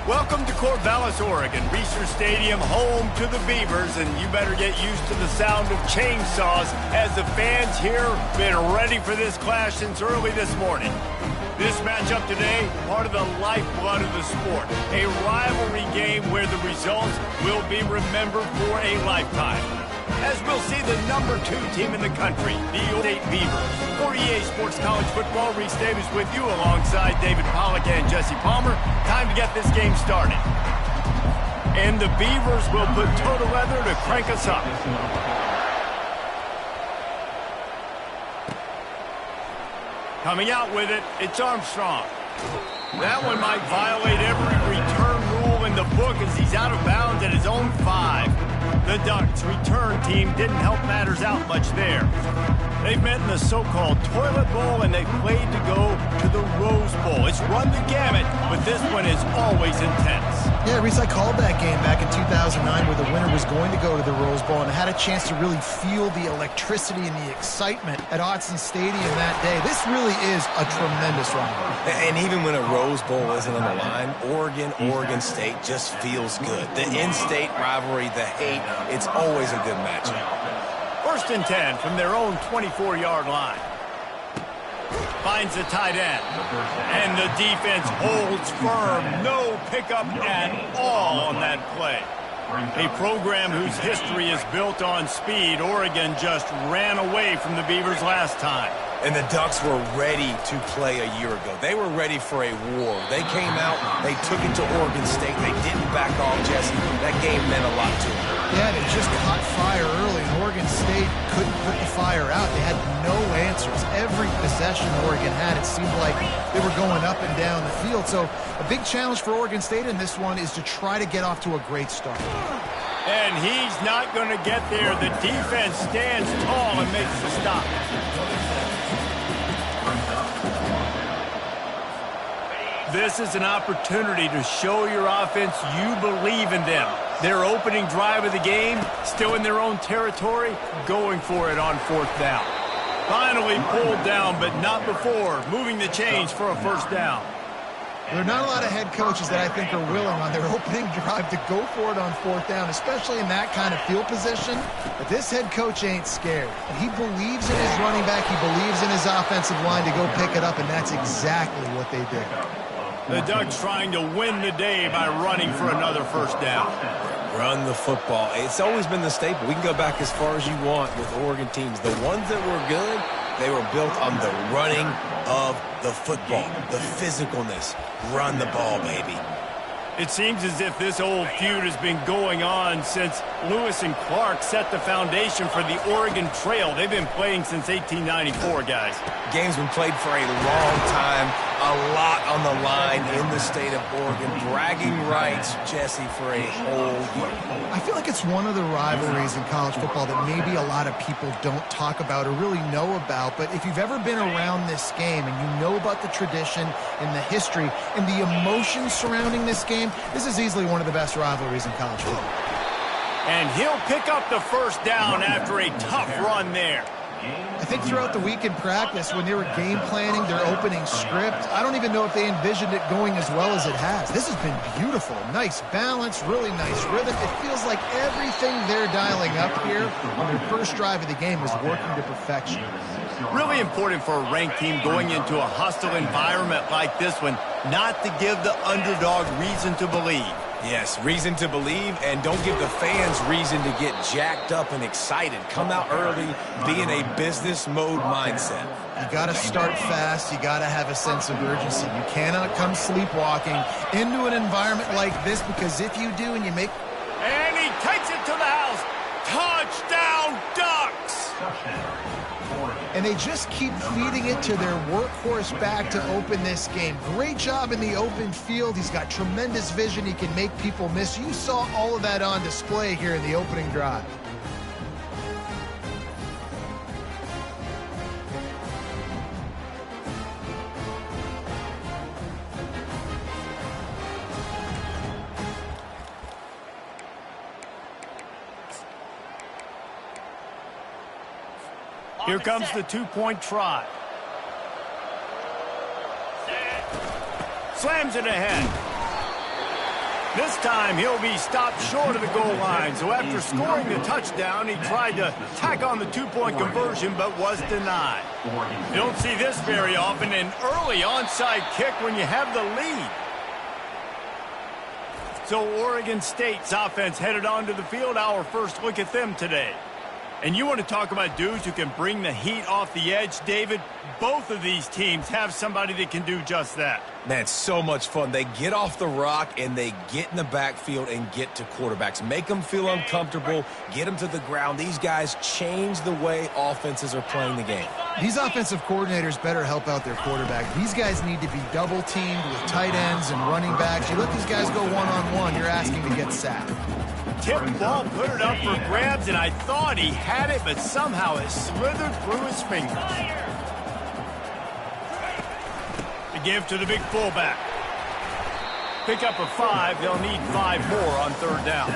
Welcome to Corvallis, Oregon, Reser Stadium, home to the Beavers, and you better get used to the sound of chainsaws as the fans here have been ready for this clash since early this morning. This matchup today, part of the lifeblood of the sport, a rivalry game where the results will be remembered for a lifetime. As we'll see the #2 team in the country, the State Beavers. For EA Sports College Football, Reese Davis with you alongside David Pollack and Jesse Palmer. Time to get this game started. And the Beavers will put toe to leather to crank us up. Coming out with it, it's Armstrong. That one might violate every return rule in the book as he's out of bounds at his own 5. The Ducks' return team didn't help matters out much there. They've met in the so-called Toilet Bowl, and they've played to go to the Rose Bowl. It's run the gamut, but this one is always intense. Yeah, Reese, I called that game back in 2009 where the winner was going to go to the Rose Bowl and had a chance to really feel the electricity and the excitement at Autzen Stadium that day. This really is a tremendous rivalry. And even when a Rose Bowl isn't on the line, Oregon State just feels good. The in-state rivalry, the hate, it's always a good matchup. 1st and 10 from their own 24-yard line. Finds the tight end. And the defense holds firm. No pickup at all on that play. A program whose history is built on speed. Oregon just ran away from the Beavers last time. And the Ducks were ready to play a year ago. They were ready for a war. They came out, they took it to Oregon State. They didn't back off, Jesse. That game meant a lot to them. Yeah, they just caught fire early, and Oregon State couldn't put the fire out. They had no answers. Every possession Oregon had, it seemed like they were going up and down the field. So a big challenge for Oregon State in this one is to try to get off to a great start. And he's not going to get there. The defense stands tall and makes the stop. This is an opportunity to show your offense you believe in them. Their opening drive of the game, still in their own territory, going for it on 4th down. Finally pulled down, but not before, moving the chains for a 1st down. There are not a lot of head coaches that I think are willing on their opening drive to go for it on 4th down, especially in that kind of field position. But this head coach ain't scared. He believes in his running back. He believes in his offensive line to go pick it up, and that's exactly what they did. The Ducks trying to win the day by running for another 1st down. Run the football. It's always been the staple. We can go back as far as you want with Oregon teams. The ones that were good, they were built on the running of the football, the physicalness. Run the ball, baby. It seems as if this old feud has been going on since Lewis and Clark set the foundation for the Oregon Trail. They've been playing since 1894, guys. Game's been played for a long time, a lot on the line in the state of Oregon. Bragging rights, Jesse, for a whole year. I feel like it's one of the rivalries in college football that maybe a lot of people don't talk about or really know about. But if you've ever been around this game and you know about the tradition and the history and the emotions surrounding this game, this is easily one of the best rivalries in college football. And he'll pick up the 1st down after a tough run there. I think throughout the week in practice, when they were game planning their opening script, I don't even know if they envisioned it going as well as it has. This has been beautiful. Nice balance, really nice rhythm. It feels like everything they're dialing up here on their 1st drive of the game is working to perfection. Really important for a ranked team going into a hostile environment like this one, not to give the underdog reason to believe. Yes, reason to believe, and don't give the fans reason to get jacked up and excited. Come out early, be in a business mode mindset. You got to start fast. You got to have a sense of urgency. You cannot come sleepwalking into an environment like this, because if you do and you make... And he takes it to the house. Touchdown, Ducks! And they just keep feeding it to their workhorse back to open this game. Great job in the open field. He's got tremendous vision. He can make people miss. You saw all of that on display here in the opening drive. Here comes the 2-point try. Slams it ahead. This time he'll be stopped short of the goal line. So after scoring the touchdown, he tried to tack on the two-point conversion but was denied. You don't see this very often, an early onside kick when you have the lead. So Oregon State's offense headed onto the field. Our first look at them today. And you want to talk about dudes who can bring the heat off the edge, David? Both of these teams have somebody that can do just that. Man, it's so much fun. They get off the rock and they get in the backfield and get to quarterbacks. Make them feel uncomfortable, get them to the ground. These guys change the way offenses are playing the game. These offensive coordinators better help out their quarterback. These guys need to be double-teamed with tight ends and running backs. You let these guys go one-on-one, you're asking to get sacked. Tip ball, put it up for grabs, and I thought he had it, but somehow it slithered through his fingers. The give to the big fullback. Pick up a 5. They'll need 5 more on third down.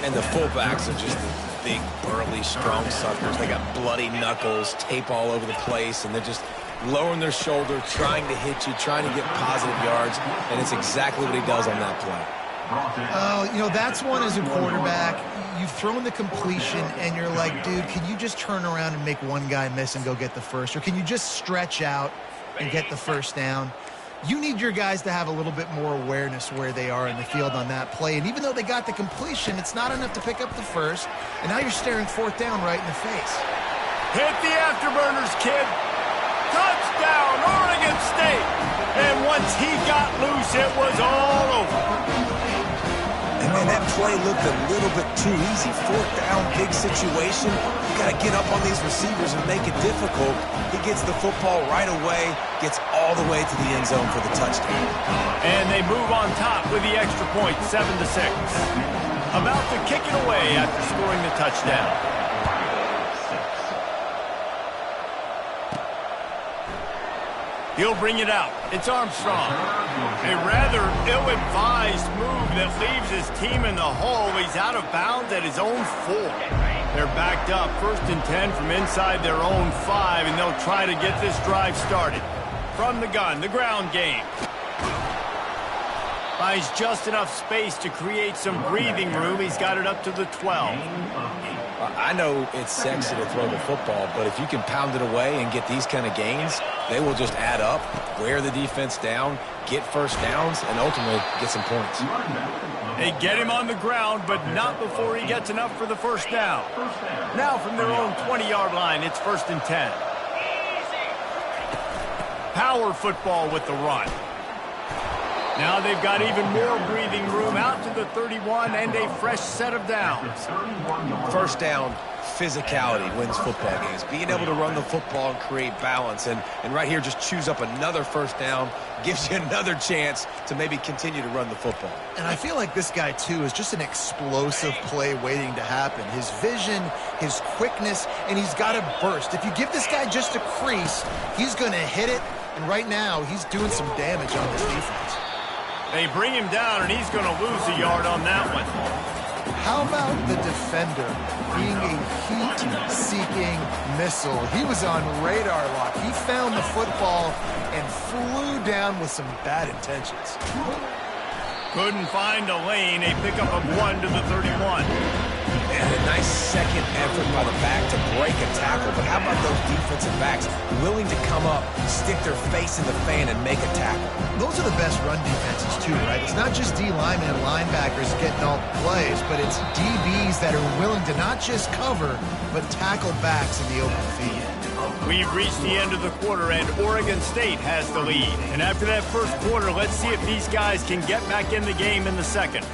And the fullbacks are just big, burly, strong suckers. They got bloody knuckles, tape all over the place, and they're just lowering their shoulder, trying to hit you, trying to get positive yards, and it's exactly what he does on that play. Oh, you know, that's one as a quarterback. You've thrown the completion, and you're like, dude, can you just turn around and make one guy miss and go get the first? Or can you just stretch out and get the first down? You need your guys to have a little bit more awareness where they are in the field on that play. And even though they got the completion, it's not enough to pick up the first. And now you're staring fourth down right in the face. Hit the afterburners, kid. Touchdown, Oregon State. And once he got loose, it was all over. And man, that play looked a little bit too easy. Fourth down, big situation. You got to get up on these receivers and make it difficult. He gets the football right away, gets all the way to the end zone for the touchdown. And they move on top with the extra point, 7-6. About to kick it away after scoring the touchdown. He'll bring it out. It's Armstrong. A rather ill-advised move that leaves his team in the hole. He's out of bounds at his own 4. They're backed up, 1st and 10 from inside their own 5, and they'll try to get this drive started. From the gun, the ground game. Finds just enough space to create some breathing room. He's got it up to the 12. I know it's sexy to throw the football, but if you can pound it away and get these kind of gains, they will just add up, wear the defense down, get first downs, and ultimately get some points. They get him on the ground, but not before he gets enough for the first down. Now from their own 20-yard line, it's 1st and 10. Power football with the run. Now they've got even more breathing room out to the 31 and a fresh set of downs. First down, physicality wins football games. Being able to run the football and create balance. And right here, just choose up another first down, gives you another chance to maybe continue to run the football. And I feel like this guy, too, is just an explosive play waiting to happen. His vision, his quickness, and he's got a burst. If you give this guy just a crease, he's going to hit it. And right now, he's doing some damage on this defense. They bring him down, and he's going to lose a yard on that one. How about the defender being a heat-seeking missile? He was on radar lock. He found the football and flew down with some bad intentions. Couldn't find a lane. A pickup of 1 to the 31. And a nice second effort by the back to break a tackle. But how about those defensive backs willing to come up, stick their face in the fan, and make a tackle? Those are the best run defenses, too, right? It's not just D linemen and linebackers getting all the plays, but it's DBs that are willing to not just cover, but tackle backs in the open field. We've reached the end of the quarter, and Oregon State has the lead. And after that first quarter, let's see if these guys can get back in the game in the second.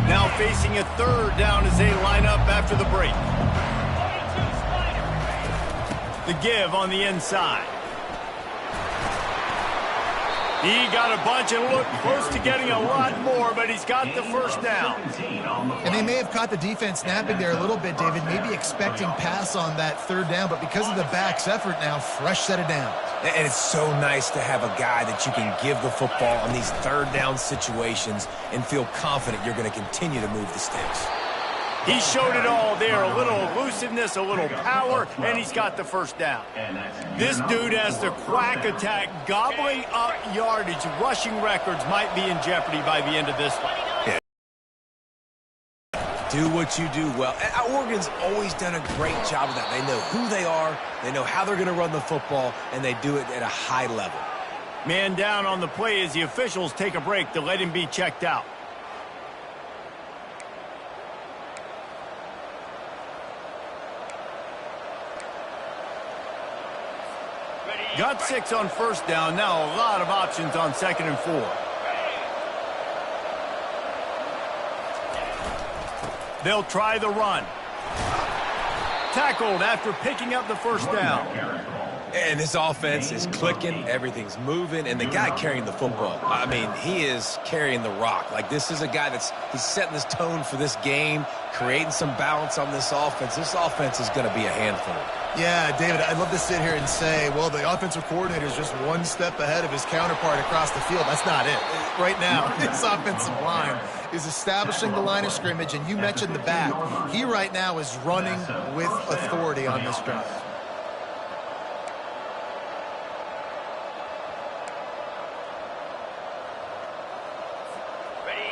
Now facing a third down as they line up after the break. The give on the inside. He got a bunch and looked close to getting a lot more, but he's got the first down. And they may have caught the defense snapping there a little bit, David, maybe expecting pass on that third down, but because of the back's effort now, fresh set of downs. And it's so nice to have a guy that you can give the football on these third down situations and feel confident you're going to continue to move the sticks. He showed it all there, a little elusiveness, a little power, and he's got the first down. This dude has the quack attack, gobbling up yardage. Rushing records might be in jeopardy by the end of this one. Yeah. Do what you do well. And Oregon's always done a great job of that. They know who they are, they know how they're going to run the football, and they do it at a high level. Man down on the play as the officials take a break to let him be checked out. Got 6 on first down. Now a lot of options on 2nd and 4. They'll try the run. Tackled after picking up the first down. And this offense is clicking, everything's moving, and the guy carrying the football, I mean, he is carrying the rock. Like, this is a guy he's setting this tone for this game, creating some balance on this offense. This offense is going to be a handful. Yeah, David, I'd love to sit here and say, well, the offensive coordinator is just one step ahead of his counterpart across the field. That's not it. Right now, this offensive line is establishing the line of scrimmage, and you mentioned the back. He right now is running with authority on this drive.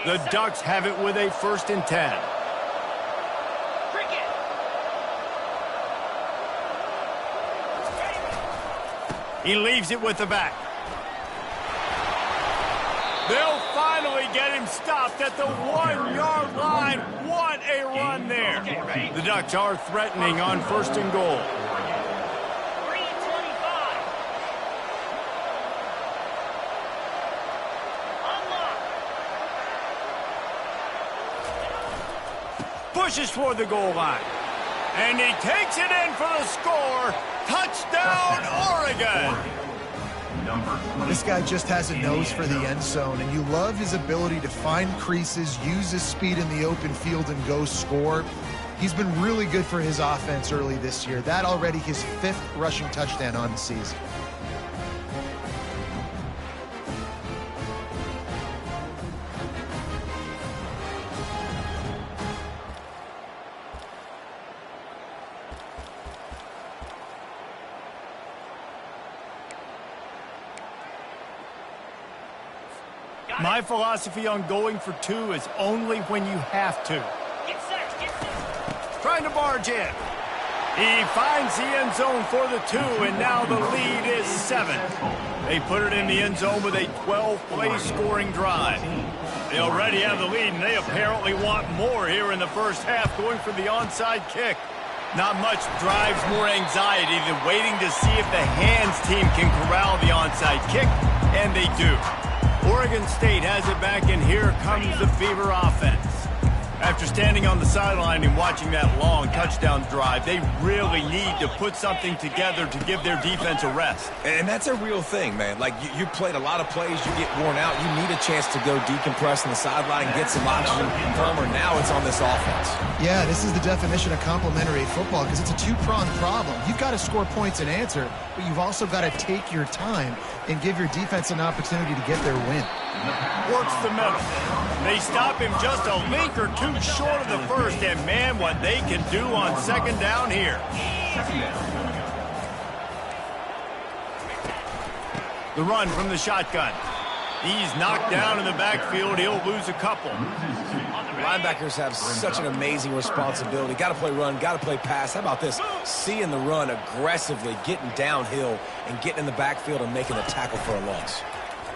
The Ducks have it with a 1st and 10. He leaves it with the back. They'll finally get him stopped at the 1-yard line. What a run there. The Ducks are threatening on 1st and goal. Pushes toward the goal line. And he takes it in for the score. Touchdown, Oregon. This guy just has a nose for the end zone, and you love his ability to find creases, use his speed in the open field, and go score. He's been really good for his offense early this year. That already his 5th rushing touchdown on the season. My philosophy on going for 2 is only when you have to. Trying to barge in. He finds the end zone for the 2, and now the lead is 7. They put it in the end zone with a 12-play scoring drive. They already have the lead, and they apparently want more here in the first half, going for the onside kick. Not much drives more anxiety than waiting to see if the hands team can corral the onside kick, and they do. Oregon State has it back, and here comes the Beaver offense. After standing on the sideline and watching that long touchdown drive, they really need to put something together to give their defense a rest. And that's a real thing, man. Like, you played a lot of plays, you get worn out, you need a chance to go decompress on the sideline and get some oxygen from her. Now it's on this offense. Yeah, this is the definition of complementary football, because it's a 2-pronged problem. You've got to score points and answer, but you've also got to take your time and give your defense an opportunity to get their win. Works the middle. They stop him just a link or 2 short of the first, and man, what they can do on 2nd down here. The run from the shotgun. He's knocked down in the backfield. He'll lose a couple. Linebackers have such an amazing responsibility. Got to play run, got to play pass. How about this? Seeing the run aggressively, getting downhill, and getting in the backfield and making a tackle for a loss.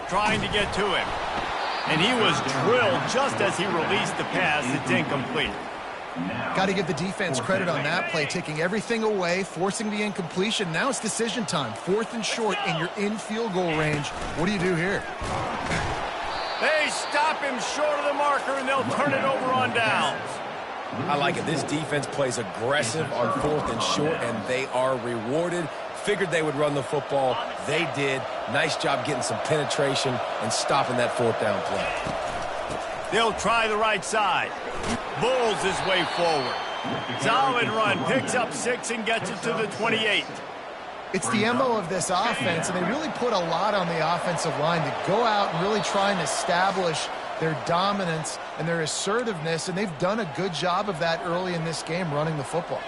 Trying to get to him. And he was drilled just as he released the pass. It's incomplete. Got to give the defense credit on that play, taking everything away, forcing the incompletion. Now it's decision time. 4th and short, and you're in field goal range. What do you do here? They stop him short of the marker, and they'll turn it over on downs. I like it. This defense plays aggressive on 4th and short, and they are rewarded. Figured they would run the football. They did. Nice job getting some penetration and stopping that 4th down play. They'll try the right side. Bulls his way forward. Solid run. Picks up 6 and gets it to the 28. It's the MO of this offense, and they really put a lot on the offensive line to go out and really try and establish their dominance, and their assertiveness, and they've done a good job of that early in this game running the football.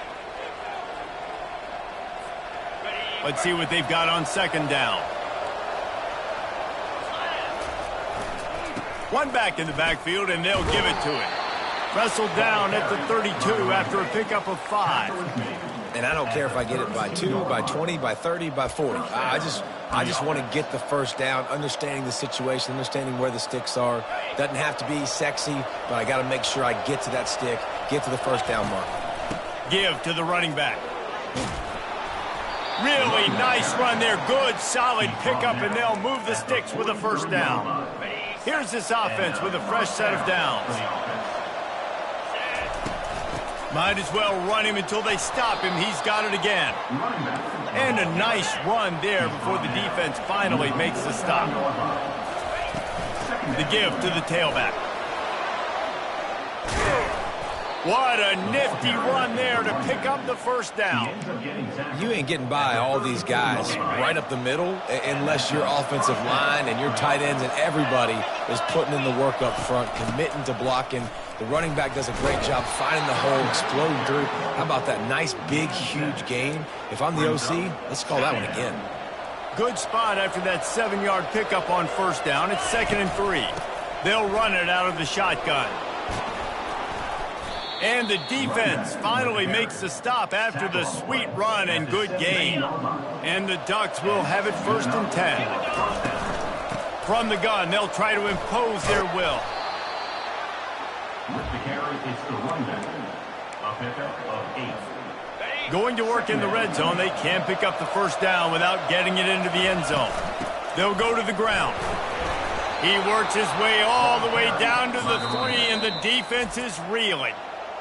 Let's see what they've got on second down. One back in the backfield, and they'll give it to it. Wrestled down at the 32 after a pickup of 5. And I don't care if I get it by 2, by 20, by 30, by 40. I just want to get the first down, understanding the situation, understanding where the sticks are. Doesn't have to be sexy, but I got to make sure I get to that stick, get to the first down mark. Give to the running back. Really nice run there. Good, solid pickup, and they'll move the sticks with a first down. Here's this offense with a fresh set of downs. Might as well run him until they stop him. He's got it again. And a nice run there before the defense finally makes the stop. The give to the tailback. What a nifty run there to pick up the first down. You ain't getting by all these guys right up the middle unless your offensive line and your tight ends and everybody is putting in the work up front, committing to blocking. The running back does a great job finding the hole, exploding through. How about that nice, big, huge gain? If I'm the OC, let's call that one again. Good spot after that 7-yard pickup on first down. It's 2nd and 3. They'll run it out of the shotgun. And the defense finally makes the stop after the sweet run and good gain. And the Ducks will have it 1st and 10. From the gun, they'll try to impose their will. With the carry, it's the runback. A pickup of 8. Going to work in the red zone, they can't pick up the first down without getting it into the end zone. They'll go to the ground. He works his way all the way down to the 3, and the defense is reeling.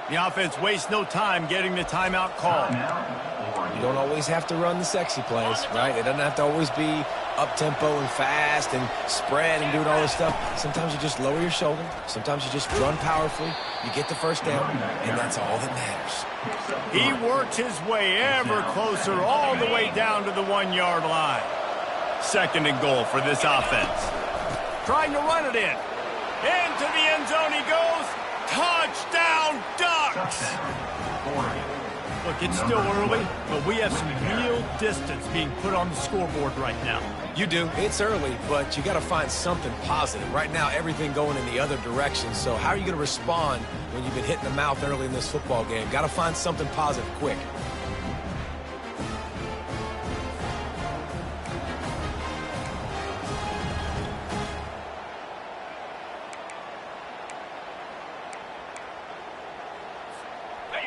The offense wastes no time getting the timeout called. You don't always have to run the sexy plays, right? It doesn't have to always be up-tempo and fast and spread and doing all this stuff. Sometimes you just lower your shoulder. Sometimes you just run powerfully. You get the first down, and that's all that matters. He works his way ever closer all the way down to the 1-yard line. 2nd and goal for this offense. Trying to run it in. Into the end zone he goes. Touchdown, Ducks! Look, it's still early, but we have some real distance being put on the scoreboard right now. You do. It's early, but you got to find something positive. Right now, everything going in the other direction. So how are you going to respond when you've been hit in the mouth early in this football game? Got to find something positive quick.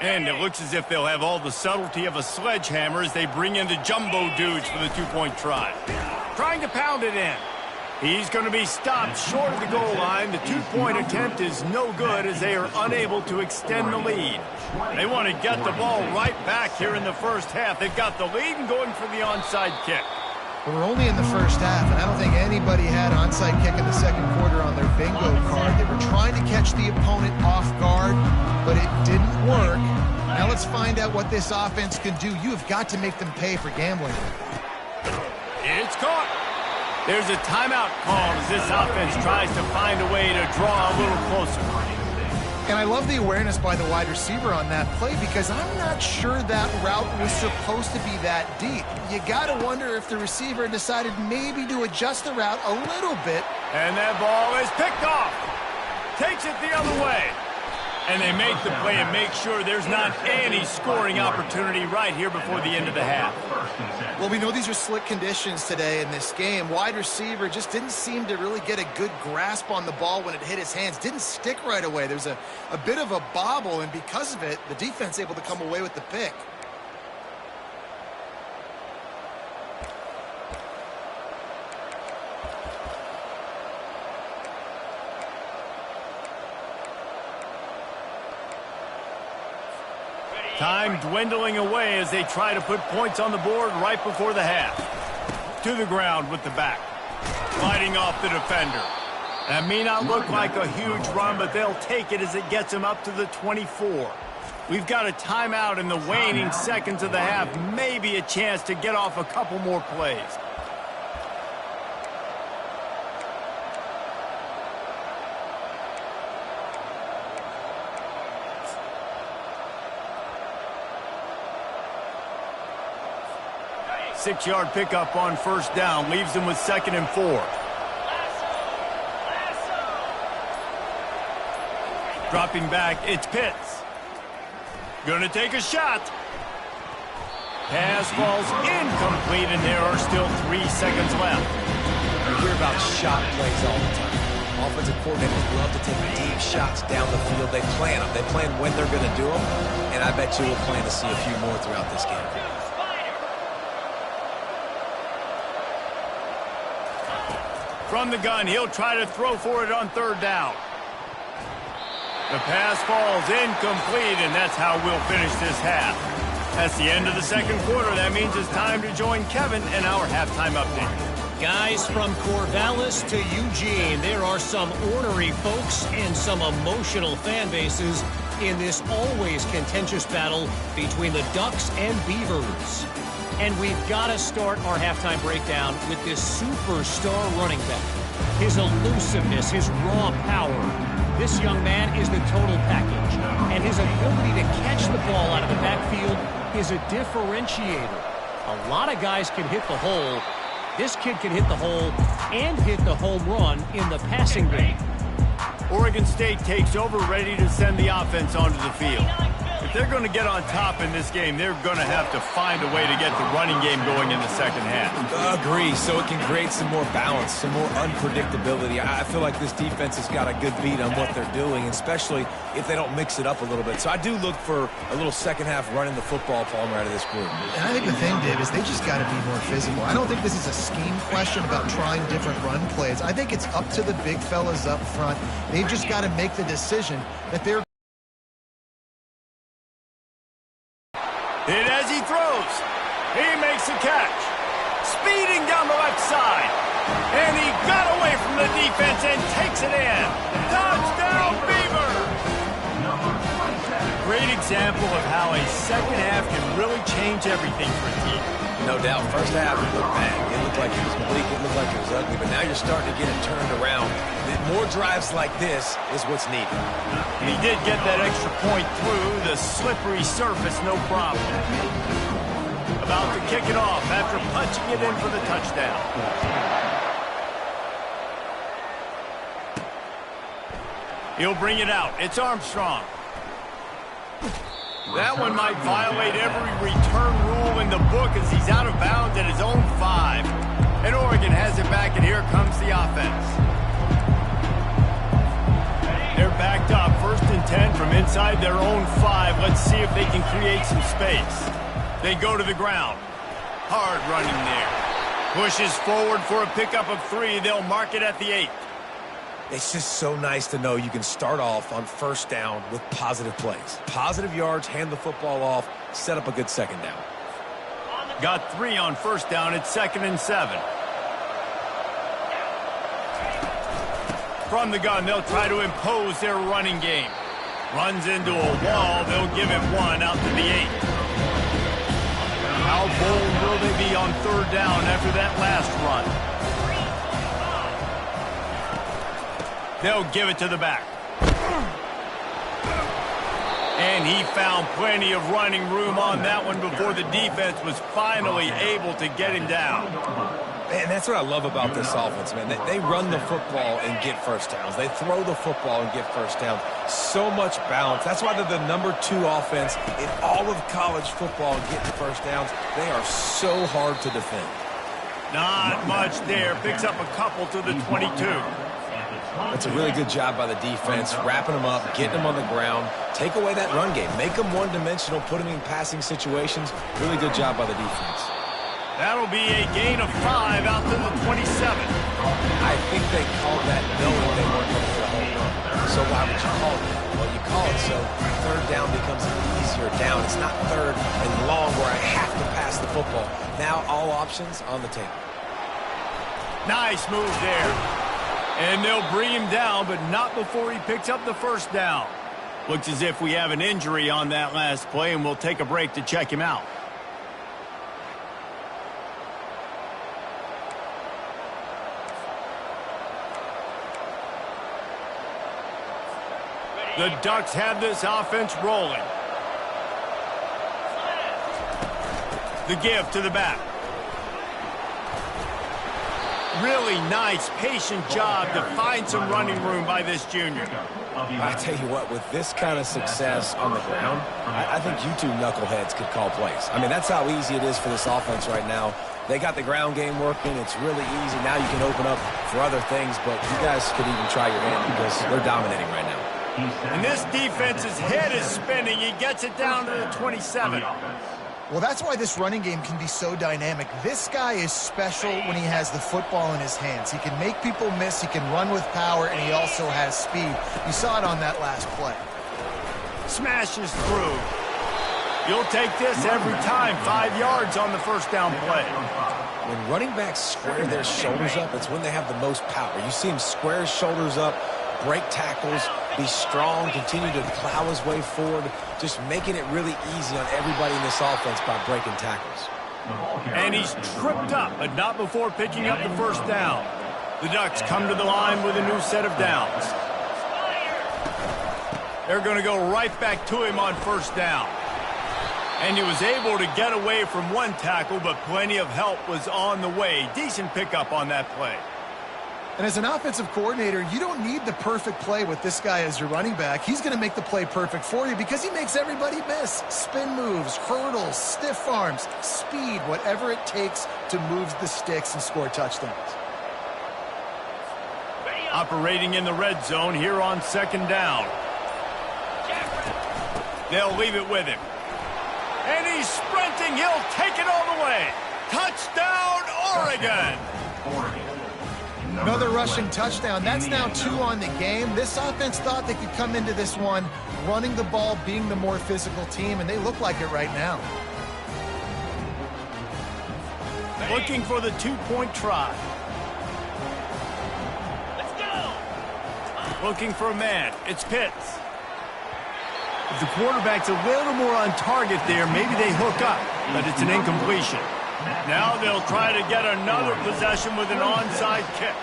And it looks as if they'll have all the subtlety of a sledgehammer as they bring in the jumbo dudes for the 2-point try. Trying to pound it in. He's going to be stopped short of the goal line. The 2-point attempt is no good as they are unable to extend the lead. They want to get the ball right back here in the first half. They've got the lead and going for the onside kick. But we're only in the first half, and I don't think anybody had onside kick in the second quarter on their bingo card. They were trying to catch the opponent off guard, but it didn't work. Now let's find out what this offense can do. You have got to make them pay for gambling. It's caught. There's a timeout called as this offense tries to find a way to draw a little closer. And I love the awareness by the wide receiver on that play because I'm not sure that route was supposed to be that deep. You got to wonder if the receiver decided maybe to adjust the route a little bit. And that ball is picked off. Takes it the other way. And they make the play and make sure there's not any scoring opportunity right here before the end of the half. Well, we know these are slick conditions today in this game. Wide receiver just didn't seem to really get a good grasp on the ball when it hit his hands. Didn't stick right away. There's a bit of a bobble, and because of it, the defense able to come away with the pick. Time dwindling away as they try to put points on the board right before the half. To the ground with the back. Fighting off the defender. That may not look like a huge run, but they'll take it as it gets them up to the 24. We've got a timeout in the waning seconds of the half. Maybe a chance to get off a couple more plays. 6-yard pickup on first down. Leaves them with 2nd and 4. Dropping back, it's Pitts. Gonna take a shot. Pass falls incomplete, and there are still 3 seconds left. You hear about shot plays all the time. Offensive coordinators love to take deep shots down the field. They plan them. They plan when they're going to do them, and I bet you we'll plan to see a few more throughout this game. From the gun, he'll try to throw for it on 3rd down. The pass falls incomplete, and that's how we'll finish this half. That's the end of the 2nd quarter. That means it's time to join Kevin in our halftime update. Guys, from Corvallis to Eugene, there are some ornery folks and some emotional fan bases in this always contentious battle between the Ducks and Beavers. And we've got to start our halftime breakdown with this superstar running back. His elusiveness, his raw power. This young man is the total package. And his ability to catch the ball out of the backfield is a differentiator. A lot of guys can hit the hole. This kid can hit the hole and hit the home run in the passing game. Oregon State takes over, ready to send the offense onto the field. If they're going to get on top in this game, they're going to have to find a way to get the running game going in the 2nd half. Agree, so it can create some more balance, some more unpredictability. I feel like this defense has got a good beat on what they're doing, especially if they don't mix it up a little bit. So I do look for a little 2nd half running the football palm out of this group. And I think the thing, Dave, is they just got to be more physical. I don't think this is a scheme question about trying different run plays. I think it's up to the big fellas up front. They've just got to make the decision that they're Hit as he throws. He makes a catch. Speeding down the left side. And he got away from the defense and takes it in. Touchdown, Beaver! Great example of how a 2nd half can really change everything for a team. No doubt. First half, it looked bad. It looked like it was bleak. It looked like it was ugly. But now you're starting to get it turned around. More drives like this is what's needed. And he did get that extra point through the slippery surface, no problem. About to kick it off after punching it in for the touchdown. He'll bring it out. It's Armstrong. That one might violate every return rule in the book as he's out of bounds at his own 5. And Oregon has it back, and here comes the offense. They're backed up, 1st and 10 from inside their own 5. Let's see if they can create some space. They go to the ground. Hard running there. Pushes forward for a pickup of 3. They'll mark it at the 8. It's just so nice to know you can start off on 1st down with positive plays. Positive yards, hand the football off, set up a good 2nd down. Got 3 on 1st down. It's 2nd and 7. From the gun, they'll try to impose their running game. Runs into a wall. They'll give him 1 out to the 8. How bold will they be on 3rd down after that last run? They'll give it to the back. And he found plenty of running room on that one before the defense was finally able to get him down. Man, that's what I love about this offense, man. They run the football and get 1st downs. They throw the football and get 1st downs. So much balance. That's why they're the number 2 offense in all of college football and getting 1st downs. They are so hard to defend. Not much there. Picks up a couple to the 22. That's a really good job by the defense, wrapping them up, getting them on the ground. Take away that run game. Make them one-dimensional, put them in passing situations. Really good job by the defense. That'll be a gain of 5 out to the 27. I think they called that knowing they weren't going to hit a home run. So why would you call it that? Well, you call it so 3rd down becomes an easier down. It's not 3rd and long where I have to pass the football. Now all options on the table. Nice move there. And they'll bring him down, but not before he picks up the 1st down. Looks as if we have an injury on that last play, and we'll take a break to check him out. The Ducks have this offense rolling. The give to the back. Really nice, patient job to find some running room by this junior. I tell you what, with this kind of success on the ground, I think you two knuckleheads could call plays. I mean, that's how easy it is for this offense right now. They got the ground game working. It's really easy. Now you can open up for other things, but you guys could even try your hand because they're dominating right now. And this defense's head is spinning. He gets it down to the 27. Well, that's why this running game can be so dynamic. This guy is special when he has the football in his hands. He can make people miss, he can run with power, and he also has speed. You saw it on that last play. Smashes through. You'll take this every time. 5 yards on the first down play. When running backs square their shoulders up, it's when they have the most power. You see him square his shoulders up, break tackles, be strong, continue to plow his way forward, just making it really easy on everybody in this offense by breaking tackles. And he's tripped up, but not before picking up the first down. The Ducks come to the line with a new set of downs. They're going to go right back to him on first down. And he was able to get away from one tackle, but plenty of help was on the way. Decent pickup on that play. And as an offensive coordinator, you don't need the perfect play with this guy as your running back. He's going to make the play perfect for you because he makes everybody miss. Spin moves, hurdles, stiff arms, speed, whatever it takes to move the sticks and score touchdowns. Operating in the red zone here on second down. They'll leave it with him. And he's sprinting. He'll take it all the way. Touchdown, Oregon! Another rushing touchdown. That's now 2 on the game. This offense thought they could come into this one running the ball, being the more physical team, and they look like it right now. Looking for the 2-point try. Let's go! Looking for a man. It's Pitts. If the quarterback's a little more on target there, maybe they hook up, but it's an incompletion. Now they'll try to get another possession with an onside kick.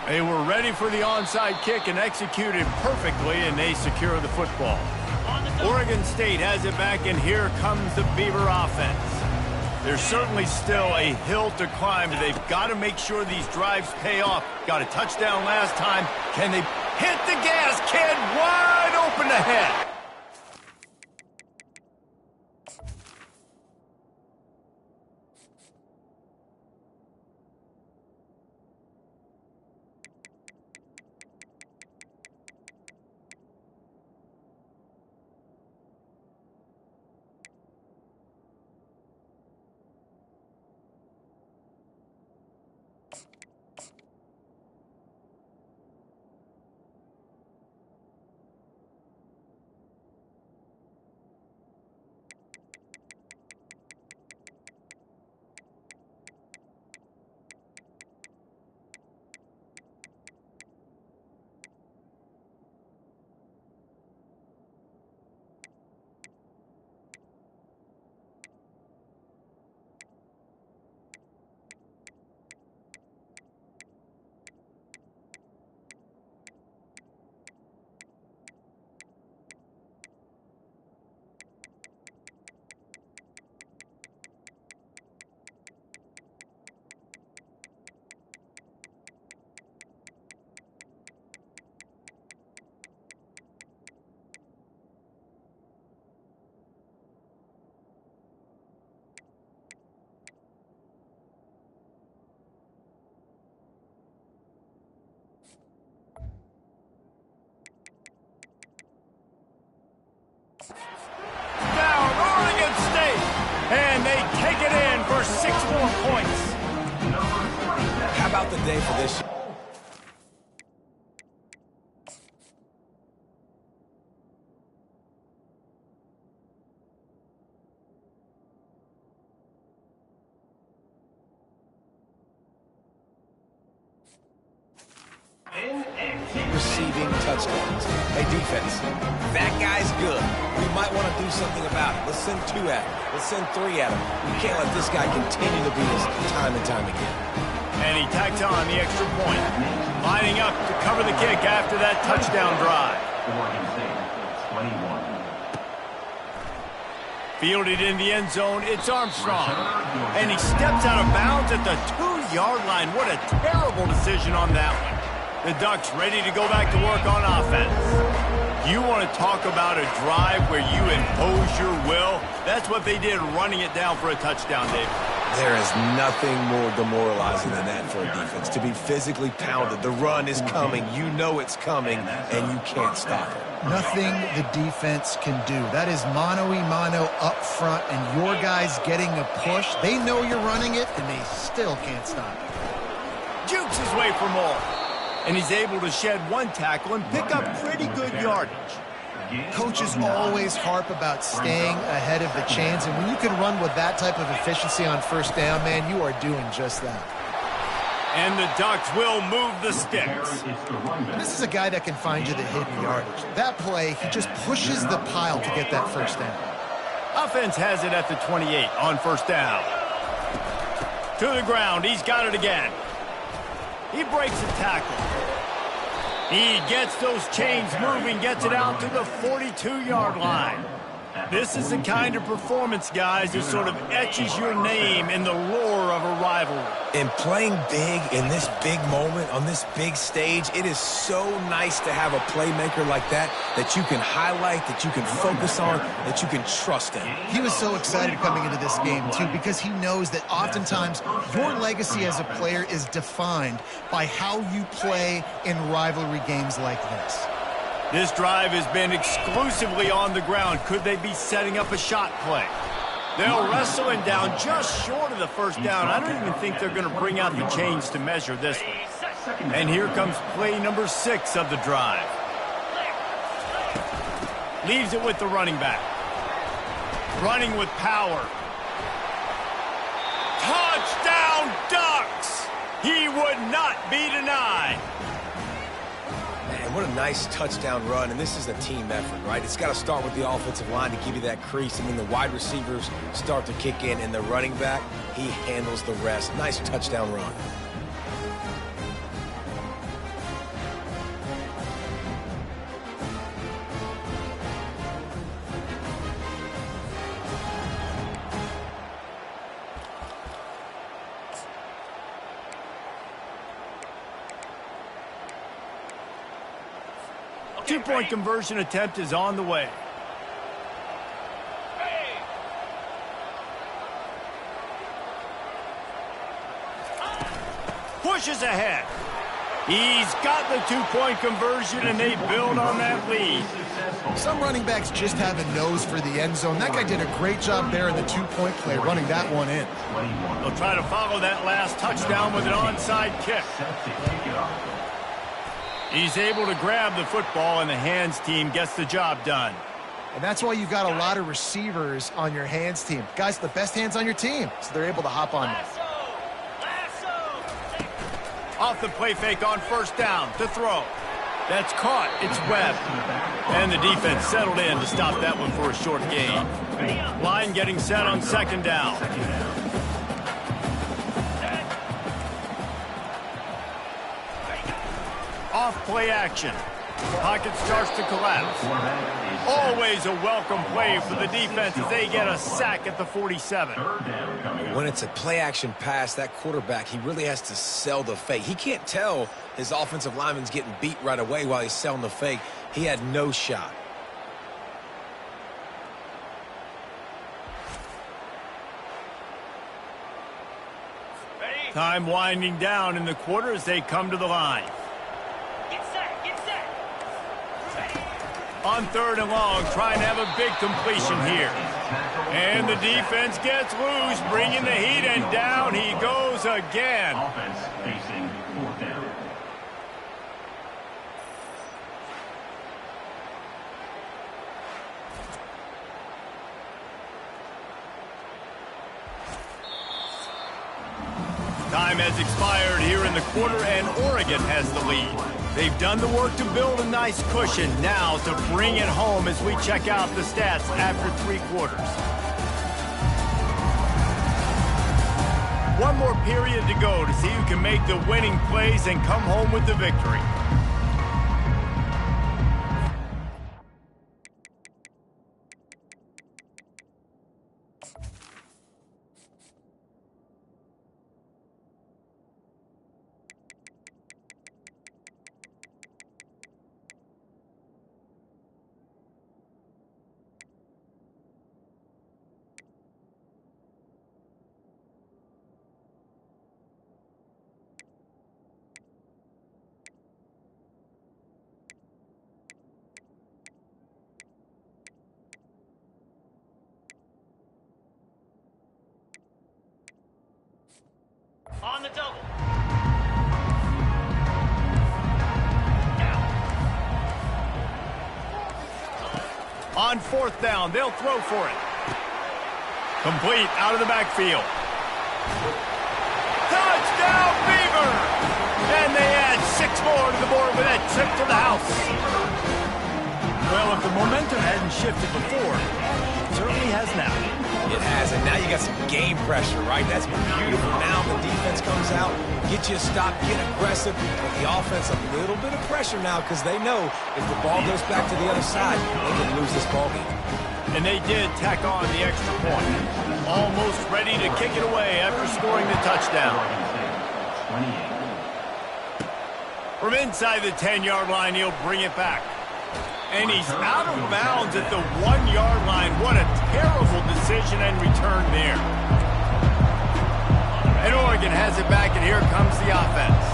They were ready for the onside kick and executed perfectly, and they secure the football. Oregon State has it back, and here comes the Beaver offense. There's certainly still a hill to climb, but they've got to make sure these drives pay off. Got a touchdown last time. Can they hit the gas? Kid wide open ahead. Down, Oregon State, and they take it in for 6 more points. How about the day for this? Receiving touchdowns. Hey, defense, that guy's good. We might want to do something about it. Let's send 2 at him. Let's send 3 at him. We can't let this guy continue to beat us time and time again. And he tacks on the extra point. Lining up to cover the kick after that touchdown drive. Oregon State, 21. Fielded in the end zone, it's Armstrong. And he steps out of bounds at the 2-yard line. What a terrible decision on that one. The Ducks ready to go back to work on offense. You want to talk about a drive where you impose your will? That's what they did, running it down for a touchdown, David. There is nothing more demoralizing than that for a defense. To be physically pounded. The run is coming. You know it's coming, and you can't stop it. Nothing the defense can do. That is mano-a-mano up front, and your guys getting a push. They know you're running it, and they still can't stop it. Jukes his way for more. And he's able to shed one tackle and pick up pretty good yardage. Coaches always harp about staying ahead of the chains, and when you can run with that type of efficiency on first down, man, you are doing just that. And the Ducks will move the sticks. This is a guy that can find you the hidden yardage. That play, he just pushes the pile to get that first down. Offense has it at the 28 on first down. To the ground, he's got it again. He breaks a tackle. He gets those chains moving, gets it out to the 42-yard line. This is the kind of performance, guys, that sort of etches your name in the lore of a rivalry. And playing big in this big moment, on this big stage, it is so nice to have a playmaker like that you can highlight, that you can focus on, that you can trust in. He was so excited coming into this game, too, because he knows that oftentimes your legacy as a player is defined by how you play in rivalry games like this. This drive has been exclusively on the ground. Could they be setting up a shot play? They'll wrestle him down just short of the first down. I don't even think they're going to bring out the chains to measure this one. And here comes play number 6 of the drive. Leaves it with the running back. Running with power. Touchdown, Ducks! He would not be denied. Man, what a nice touchdown run, and this is a team effort, right? It's got to start with the offensive line to give you that crease, and then the wide receivers start to kick in, and the running back, he handles the rest. Nice touchdown run. Two-point conversion attempt is on the way. Pushes ahead. He's got the two-point conversion, and they build on that lead. Some running backs just have a nose for the end zone. That guy did a great job there in the two-point play, running that one in. They'll try to follow that last touchdown with an onside kick. He's able to grab the football, and the hands team gets the job done. And that's why you've got a lot of receivers on your hands team. Guys, the best hands on your team, so they're able to hop on that. Off the play fake on first down to throw. That's caught. It's Webb. And the defense settled in to stop that one for a short gain. Line getting set on second down. Off play action. Pocket starts to collapse. Always a welcome play for the defense as they get a sack at the 47. When it's a play-action pass, that quarterback, he really has to sell the fake. He can't tell his offensive lineman's getting beat right away while he's selling the fake. He had no shot. Time winding down in the quarter as they come to the line. On third and long, trying to have a big completion here. And the defense gets loose, bringing the heat, and down he goes again. Offense facing fourth down. Time has expired here in the quarter, and Oregon has the lead. They've done the work to build a nice cushion. Now to bring it home as we check out the stats after 3 quarters. One more period to go to see who can make the winning plays and come home with the victory. On the double. On fourth down, they'll throw for it. Complete out of the backfield. Touchdown, Beaver! And they add 6 more to the board with that trip to the house. Well, if the momentum hadn't shifted before, it certainly has now. It has, and now you got some game pressure, right? That's beautiful. Now the defense comes out, get you a stop, get aggressive. But the offense, a little bit of pressure now because they know if the ball goes back to the other side, they can lose this ball game. And they did tack on the extra point. Almost ready to kick it away after scoring the touchdown. From inside the 10-yard line, he'll bring it back. And he's out of bounds at the 1-yard line. What a terrible decision and return there. And Oregon has it back, and here comes the offense.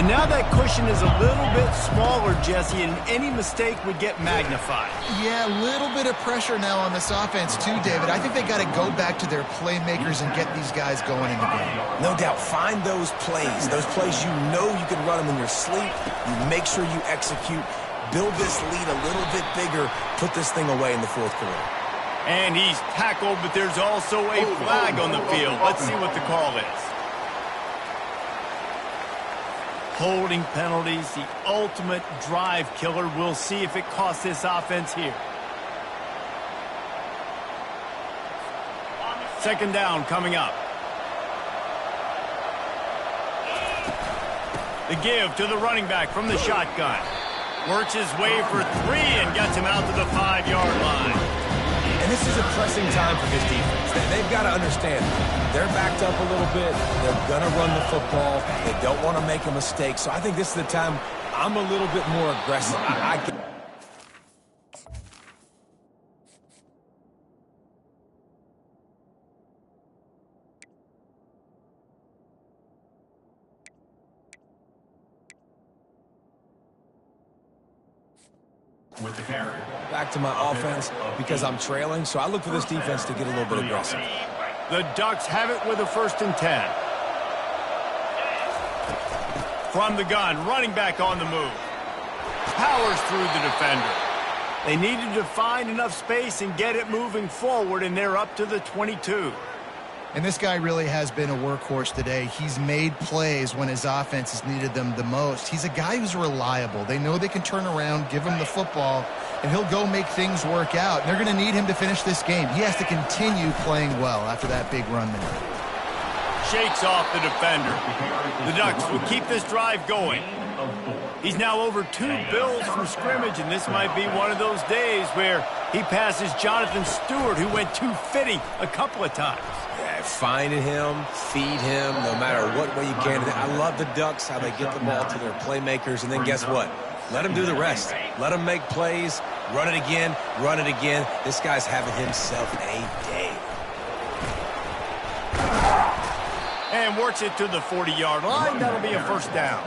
And now that cushion is a little bit smaller, Jesse, and any mistake would get magnified. Yeah, a little bit of pressure now on this offense too, David. I think they got to go back to their playmakers and get these guys going in the game. No doubt, find those plays you know you can run them in your sleep. You make sure you execute. Build this lead a little bit bigger. Put this thing away in the fourth quarter. And he's tackled, but there's also a flag on the field. Let's see what the call is. Holding penalties, the ultimate drive killer. We'll see if it costs this offense here. Second down coming up. The give to the running back from the shotgun. Works his way for 3 and gets him out to the 5-yard line. And this is a pressing time for this defense. They've got to understand, they're backed up a little bit. They're going to run the football. They don't want to make a mistake. So I think this is the time I'm a little bit more aggressive. With the carry. Back to my offense because I'm trailing, so I look for this defense to get a little bit aggressive. The Ducks have it with a 1st and 10. From the gun, running back on the move. Powers through the defender. They needed to find enough space and get it moving forward, and they're up to the 22. And this guy really has been a workhorse today. He's made plays when his offense has needed them the most. He's a guy who's reliable. They know they can turn around, give him the football, and he'll go make things work out. And they're going to need him to finish this game. He has to continue playing well after that big run there. Shakes off the defender. The Ducks will keep this drive going. He's now over 2 bills from scrimmage, and this might be one of those days where he passes Jonathan Stewart, who went 250 a couple of times. Yeah, finding him, feed him, no matter what way you can. I love the Ducks, how they get the ball to their playmakers, and then guess what? Let them do the rest. Let them make plays, run it again, run it again. This guy's having himself a day. And works it to the 40-yard line. That'll be a 1st down.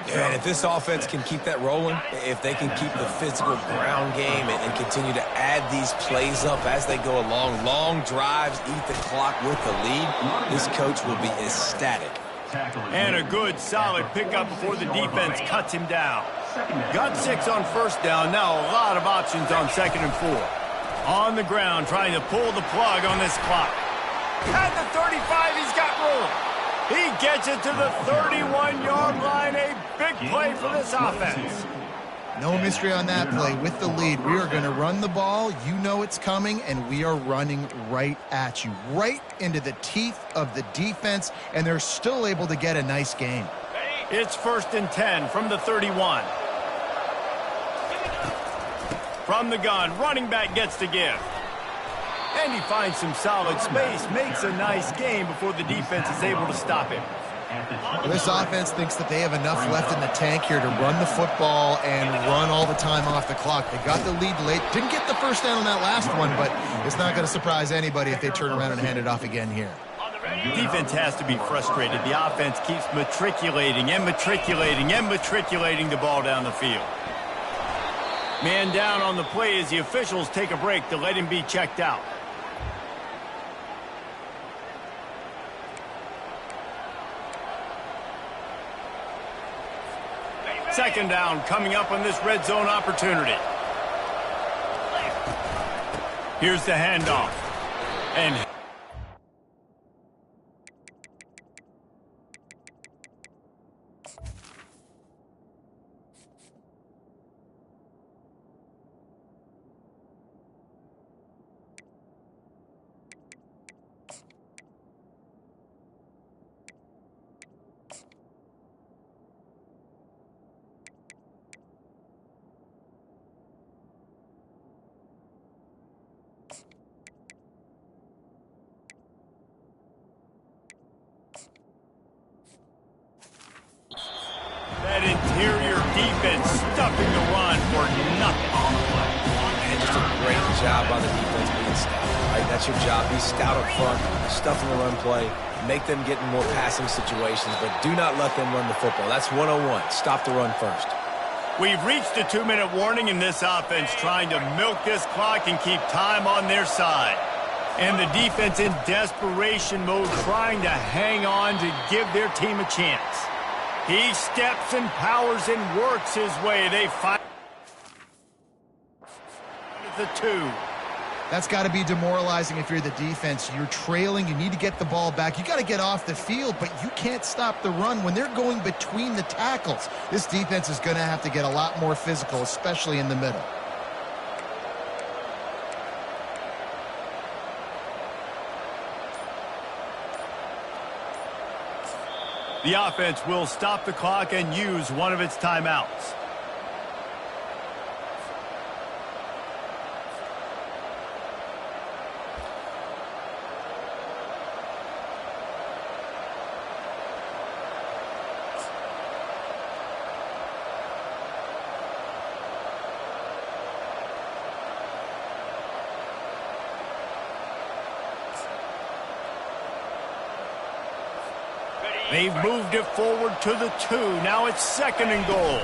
Yeah, and if this offense can keep that rolling, if they can keep the physical ground game and continue to add these plays up as they go along, long drives, eat the clock with the lead, this coach will be ecstatic. And a good, solid pickup before the defense cuts him down. Got 6 on 1st down. Now a lot of options on 2nd and 4. On the ground, trying to pull the plug on this clock. At the 35, he's got room. He gets it to the 31-yard line. A big play for this offense. No mystery on that play. With the lead, we are going to run the ball. You know it's coming, and we are running right at you, right into the teeth of the defense, and they're still able to get a nice game. It's 1st and 10 from the 31. From the gun, running back gets to give. And he finds some solid space, makes a nice game before the defense is able to stop him. Well, this offense thinks that they have enough left in the tank here to run the football and run all the time off the clock. They got the lead late. Didn't get the 1st down on that last one, but it's not going to surprise anybody if they turn around and hand it off again here. Defense has to be frustrated. The offense keeps matriculating and matriculating and matriculating the ball down the field. Man down on the play as the officials take a break to let him be checked out. Second down coming up on this red zone opportunity. Here's the handoff. And that interior defense stuffing the run for nothing. And just a great job by the defense being stout. Right? That's your job. Be stout up front, stuff in the run play, make them get in more passing situations, but do not let them run the football. That's 101. Stop the run first. We've reached a 2-minute warning in this offense, trying to milk this clock and keep time on their side. And the defense in desperation mode, trying to hang on to give their team a chance. He steps and powers and works his way. They fight the 2. That's got to be demoralizing if you're the defense. You're trailing. You need to get the ball back. You got to get off the field, but you can't stop the run when they're going between the tackles. This defense is going to have to get a lot more physical, especially in the middle. The offense will stop the clock and use one of its timeouts. They've moved it forward to the 2. Now it's 2nd and goal.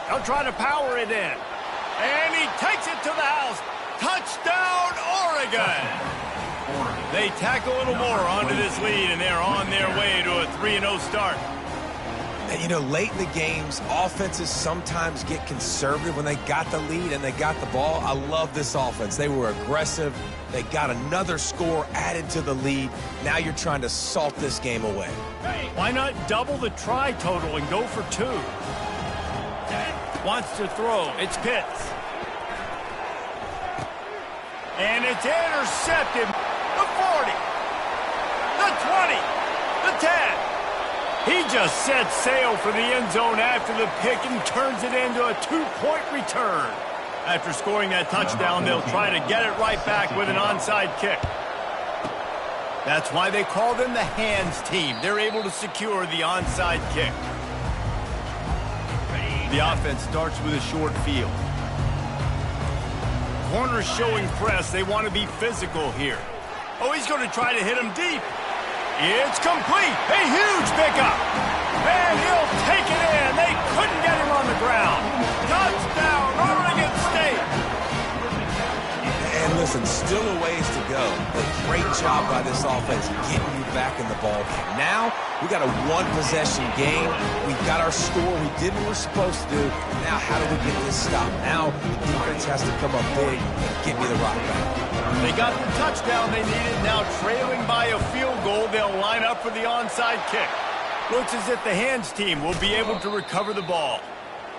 They'll try to power it in. And he takes it to the house. Touchdown, Oregon! They tack a little more onto this lead, and they're on their way to a 3-0 start. And, you know, late in the games, offenses sometimes get conservative when they got the lead and they got the ball. I love this offense. They were aggressive. They got another score added to the lead. Now you're trying to salt this game away. Why not double the try total and go for 2? Wants to throw. It's Pitts. And it's intercepted. The 40. The 20. The 10. He just sets sail for the end zone after the pick and turns it into a 2-point return. After scoring that touchdown, they'll try to get it right back with an onside kick. That's why they call them the hands team. They're able to secure the onside kick. The offense starts with a short field. Corners showing press. They want to be physical here. Oh, he's going to try to hit him deep. It's complete. A huge pickup. And he'll take it in. They couldn't get him on the ground. Touchdown, Oregon State. And listen, still a ways to go. But great job by this offense getting you back in the ball game. Now, we got a 1-possession game. We got our score. We did what we're supposed to do. Now, how do we get this stopped? Now, the defense has to come up big and get me the rock back. They got the touchdown they needed. Now trailing by a field goal, they'll line up for the onside kick. Looks as if the hands team will be able to recover the ball.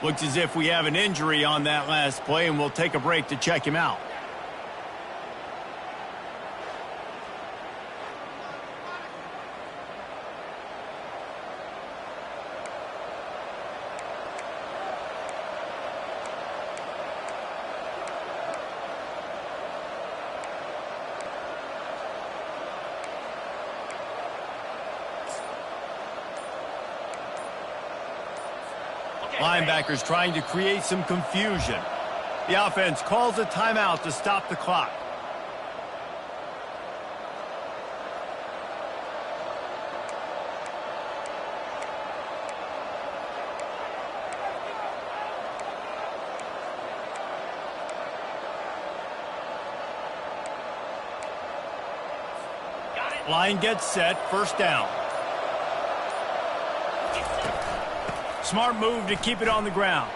Looks as if we have an injury on that last play, and we'll take a break to check him out. Linebackers trying to create some confusion. The offense calls a timeout to stop the clock. Line gets set, 1st down. Smart move to keep it on the ground.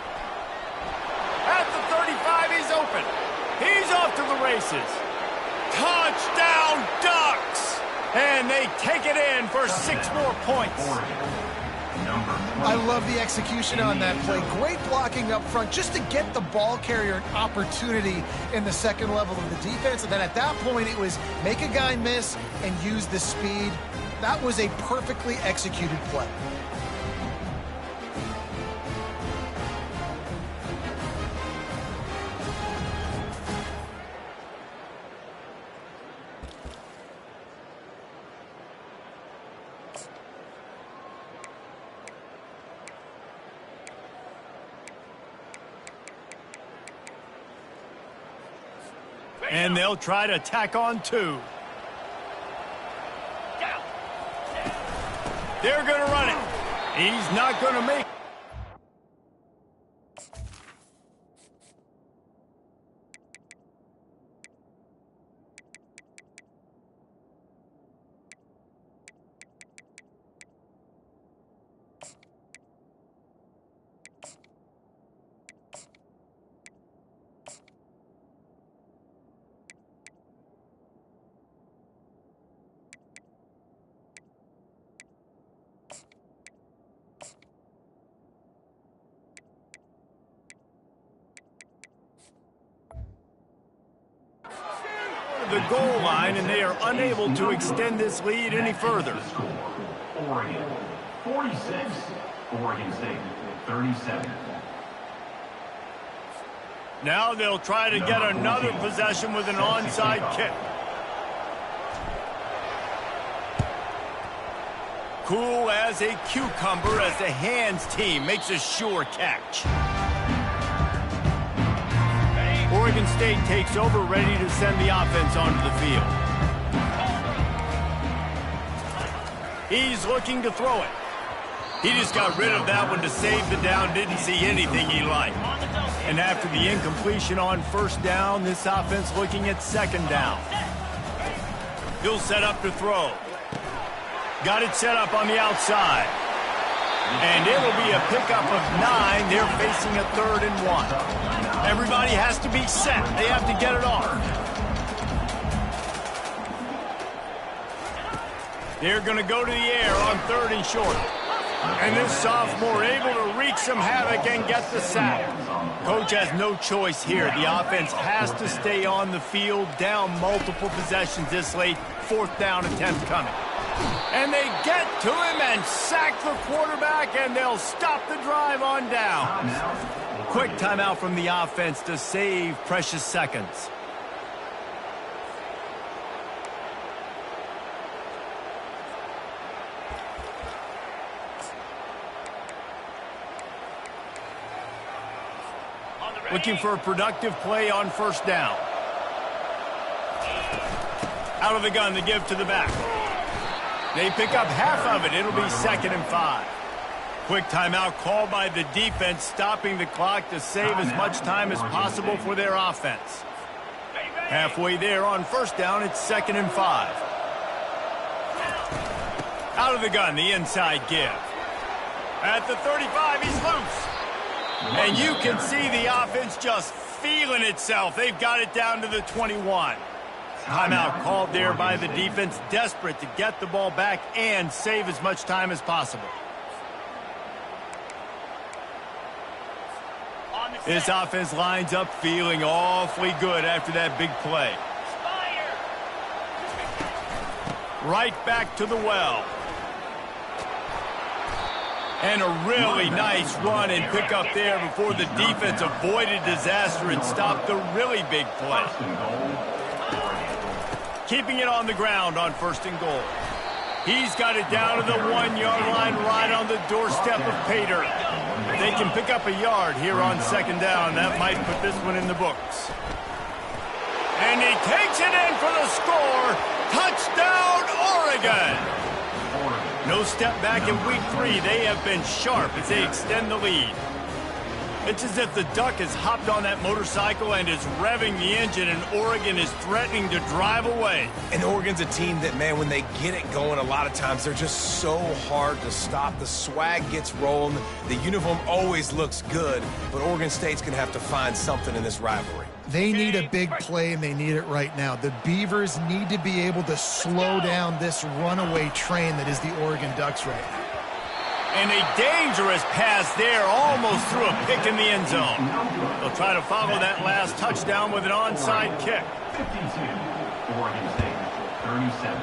At the 35, he's open. He's off to the races. Touchdown, Ducks! And they take it in for 6 more points. I love the execution on that play. Great blocking up front just to get the ball carrier an opportunity in the second level of the defense. And then at that point, it was make a guy miss and use the speed. That was a perfectly executed play. And they'll try to tack on 2. They're going to run it. He's not going to make it. The goal line, and they are unable to extend this lead any further. Oregon 46, Oregon State 37. Now they'll try to get another possession with an onside kick. Cool as a cucumber as the hands team makes a sure catch. Oregon State takes over, ready to send the offense onto the field. He's looking to throw it. He just got rid of that one to save the down, didn't see anything he liked. And after the incompletion on first down, this offense looking at second down. He'll set up to throw. Got it set up on the outside. And it'll be a pickup of 9. They're facing a 3rd and 1. Everybody has to be set. They have to get it off. They're going to go to the air on 3rd and short. And this sophomore able to wreak some havoc and get the sack. Coach has no choice here. The offense has to stay on the field, down multiple possessions this late. 4th down attempt coming. And they get to him and sack the quarterback, and they'll stop the drive on down. Quick timeout from the offense to save precious seconds. Looking for a productive play on first down. Out of the gun to give to the back. They pick up half of it. It'll be 2nd and 5. Quick timeout called by the defense, stopping the clock to save as much time as possible for their offense. Halfway there on first down, it's 2nd and 5. Out of the gun, the inside give. At the 35, he's loose. And you can see the offense just feeling itself. They've got it down to the 21. Timeout called there by the defense, desperate to get the ball back and save as much time as possible. This offense lines up feeling awfully good after that big play. Right back to the well. And a really nice run and pick up there before the defense avoided disaster and stopped the really big play. Keeping it on the ground on 1st and goal. He's got it down to the 1-yard line right on the doorstep of Pater. If they can pick up a yard here on 2nd down, that might put this one in the books. And he takes it in for the score. Touchdown, Oregon! No step back in week 3. They have been sharp as they extend the lead. It's as if the Duck has hopped on that motorcycle and is revving the engine, and Oregon is threatening to drive away. And Oregon's a team that, man, when they get it going, a lot of times they're just so hard to stop. The swag gets rolling. The uniform always looks good, but Oregon State's going to have to find something in this rivalry. They need a big play, and they need it right now. The Beavers need to be able to slow down this runaway train that is the Oregon Ducks right now. And a dangerous pass there, almost threw a pick in the end zone. They'll try to follow that last touchdown with an onside kick. 52, Oregon State, 37.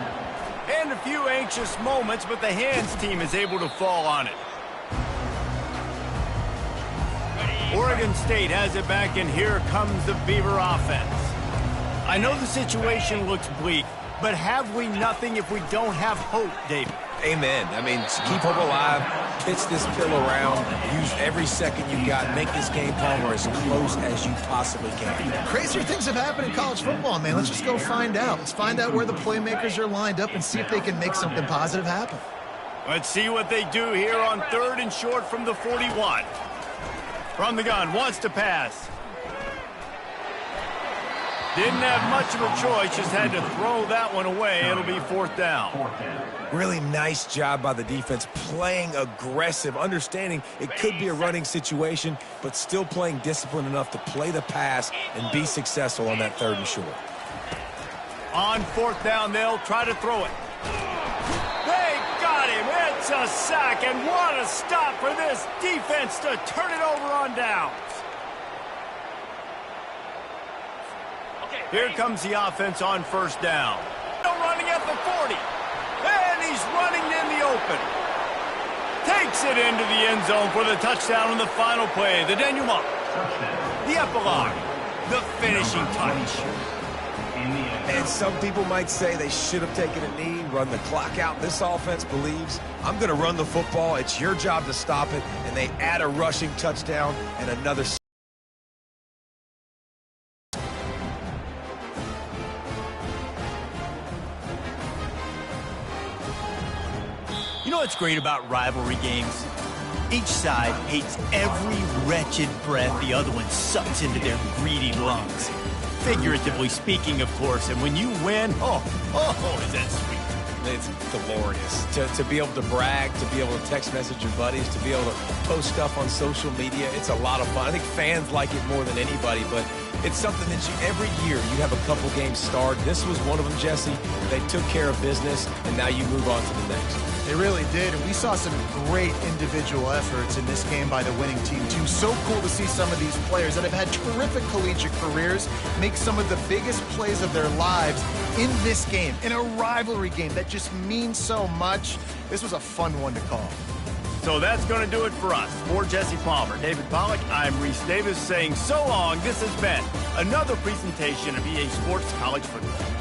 And a few anxious moments, but the hands team is able to fall on it. Oregon State has it back, and here comes the Beaver offense. I know the situation looks bleak, but have we nothing if we don't have hope, David? Amen. I mean, keep hope alive, pitch this pill around, use every second you got, make this game, Palmer, as close as you possibly can. Crazier things have happened in college football, man. Let's just go find out. Let's find out where the playmakers are lined up and see if they can make something positive happen. Let's see what they do here on 3rd and short from the 41. From the gun, wants to pass. Didn't have much of a choice, just had to throw that one away. It'll be 4th down. Really nice job by the defense, playing aggressive, understanding it could be a running situation, but still playing disciplined enough to play the pass and be successful on that 3rd and short. On 4th down, they'll try to throw it. They got him. It's a sack, and what a stop for this defense to turn it over on downs. Here comes the offense on 1st down. Running at the 40. And he's running in the open. Takes it into the end zone for the touchdown on the final play. The denouement. The epilogue. The finishing touch. And some people might say they should have taken a knee, run the clock out. This offense believes, I'm going to run the football. It's your job to stop it. And they add a rushing touchdown and another. You know what's great about rivalry games? Each side hates every wretched breath the other one sucks into their greedy lungs. Figuratively speaking, of course, and when you win, is that sweet. It's glorious. To be able to brag, to be able to text message your buddies, to be able to post stuff on social media, it's a lot of fun. I think fans like it more than anybody, but it's something that every year you have a couple games start. This was one of them, Jesse. They took care of business, and now you move on to the next. They really did, and we saw some great individual efforts in this game by the winning team, too. So cool to see some of these players that have had terrific collegiate careers make some of the biggest plays of their lives in this game, in a rivalry game that just means so much. This was a fun one to call. So that's going to do it for us. For Jesse Palmer, David Pollack, I'm Reese Davis saying so long. This has been another presentation of EA Sports College Football.